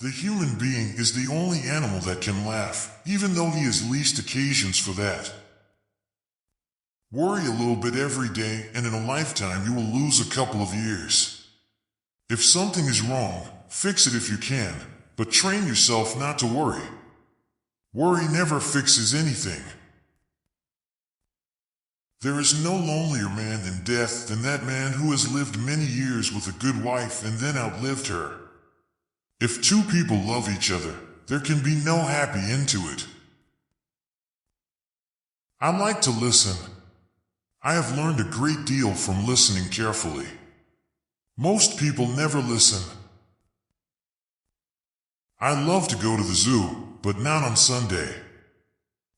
The human being is the only animal that can laugh, even though he has least occasions for that. Worry a little bit every day, and in a lifetime you will lose a couple of years. If something is wrong, fix it if you can, but train yourself not to worry. Worry never fixes anything. There is no lonelier man in death than that man who has lived many years with a good wife and then outlived her. If two people love each other, there can be no happy end to it. I like to listen. I have learned a great deal from listening carefully. Most people never listen. I love to go to the zoo, but not on Sunday.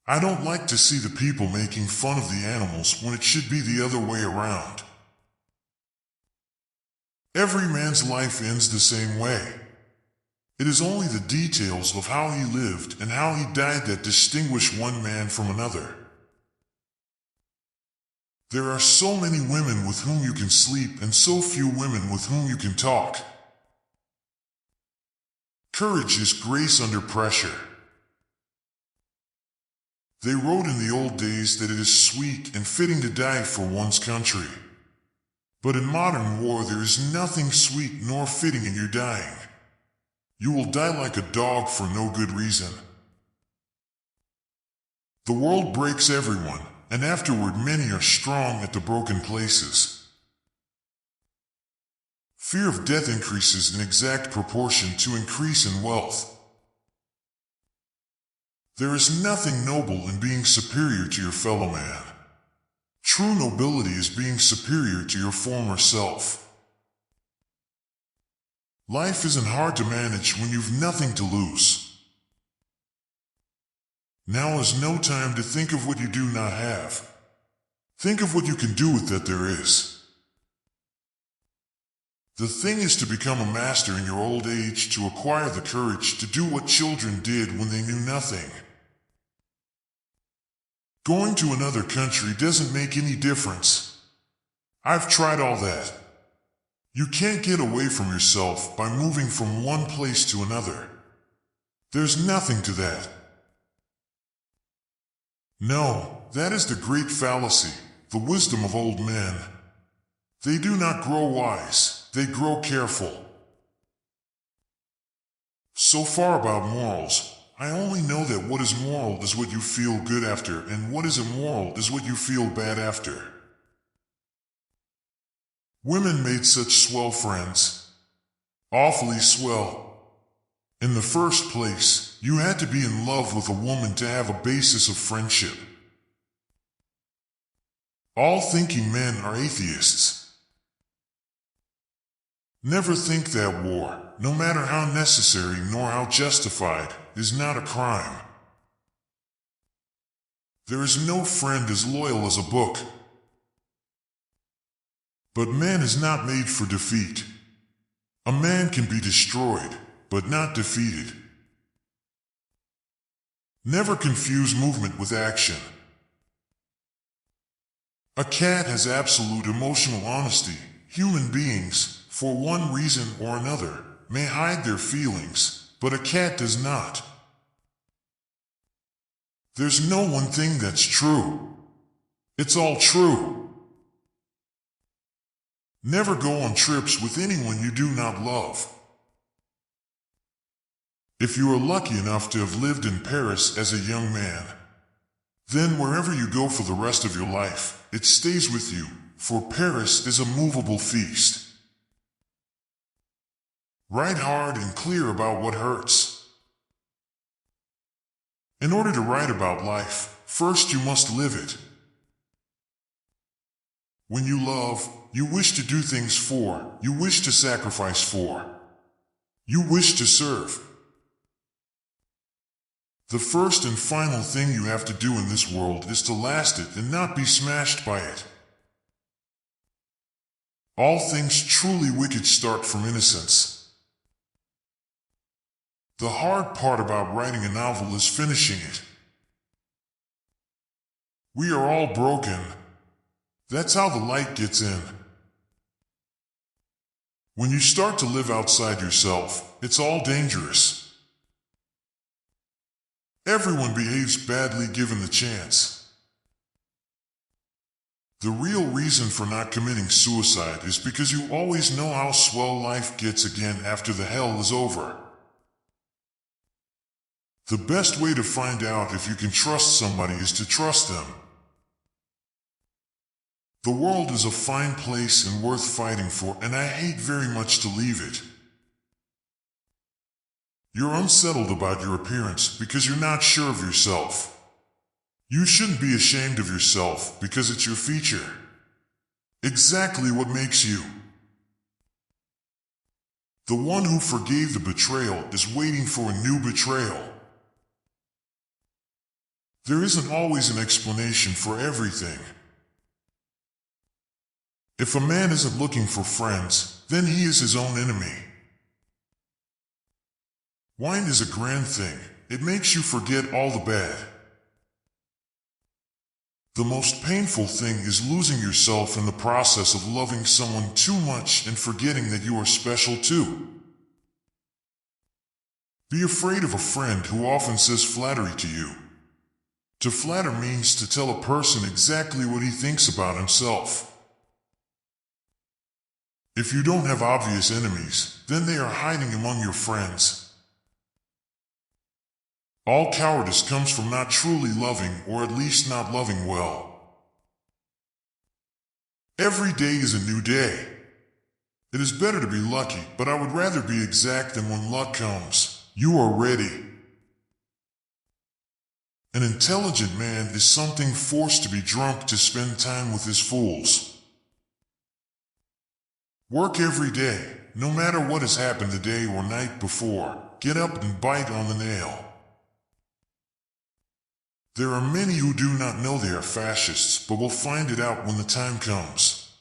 I don't like to see the people making fun of the animals when it should be the other way around. Every man's life ends the same way. It is only the details of how he lived and how he died that distinguish one man from another. There are so many women with whom you can sleep and so few women with whom you can talk. Courage is grace under pressure. They wrote in the old days that it is sweet and fitting to die for one's country. But in modern war there is nothing sweet nor fitting in your dying. You will die like a dog for no good reason. The world breaks everyone, and afterward many are strong at the broken places. Fear of death increases in exact proportion to increase in wealth. There is nothing noble in being superior to your fellow man. True nobility is being superior to your former self. Life isn't hard to manage when you've nothing to lose. Now is no time to think of what you do not have. Think of what you can do with that there is. The thing is to become a master in your old age, to acquire the courage to do what children did when they knew nothing. Going to another country doesn't make any difference. I've tried all that. You can't get away from yourself by moving from one place to another. There's nothing to that. No, that is the great fallacy, the wisdom of old men. They do not grow wise, they grow careful. So far about morals, I only know that what is moral is what you feel good after, and what is immoral is what you feel bad after. Women made such swell friends. Awfully swell. In the first place, you had to be in love with a woman to have a basis of friendship. All thinking men are atheists. Never think that war, no matter how necessary nor how justified, is not a crime. There is no friend as loyal as a book. But man is not made for defeat. A man can be destroyed, but not defeated. Never confuse movement with action. A cat has absolute emotional honesty. Human beings, for one reason or another, may hide their feelings, but a cat does not. There's no one thing that's true. It's all true. Never go on trips with anyone you do not love. If you are lucky enough to have lived in Paris as a young man, then wherever you go for the rest of your life, it stays with you, for Paris is a movable feast. Write hard and clear about what hurts. In order to write about life, first you must live it. When you love, you wish to do things for, you wish to sacrifice for, you wish to serve. The first and final thing you have to do in this world is to last it and not be smashed by it. All things truly wicked start from innocence. The hard part about writing a novel is finishing it. We are all broken. That's how the light gets in. When you start to live outside yourself, it's all dangerous. Everyone behaves badly given the chance. The real reason for not committing suicide is because you always know how swell life gets again after the hell is over. The best way to find out if you can trust somebody is to trust them. The world is a fine place and worth fighting for, and I hate very much to leave it. You're unsettled about your appearance because you're not sure of yourself. You shouldn't be ashamed of yourself because it's your feature. Exactly what makes you. The one who forgave the betrayal is waiting for a new betrayal. There isn't always an explanation for everything. If a man isn't looking for friends, then he is his own enemy. Wine is a grand thing. It makes you forget all the bad. The most painful thing is losing yourself in the process of loving someone too much and forgetting that you are special too. Be afraid of a friend who often says flattery to you. To flatter means to tell a person exactly what he thinks about himself. If you don't have obvious enemies, then they are hiding among your friends. All cowardice comes from not truly loving, or at least not loving well. Every day is a new day. It is better to be lucky, but I would rather be exact than when luck comes. You are ready. An intelligent man is something forced to be drunk to spend time with his fools. Work every day, no matter what has happened the day or night before. Get up and bite on the nail. There are many who do not know they are fascists, but will find it out when the time comes.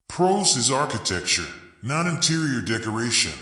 Prose is architecture, not interior decoration.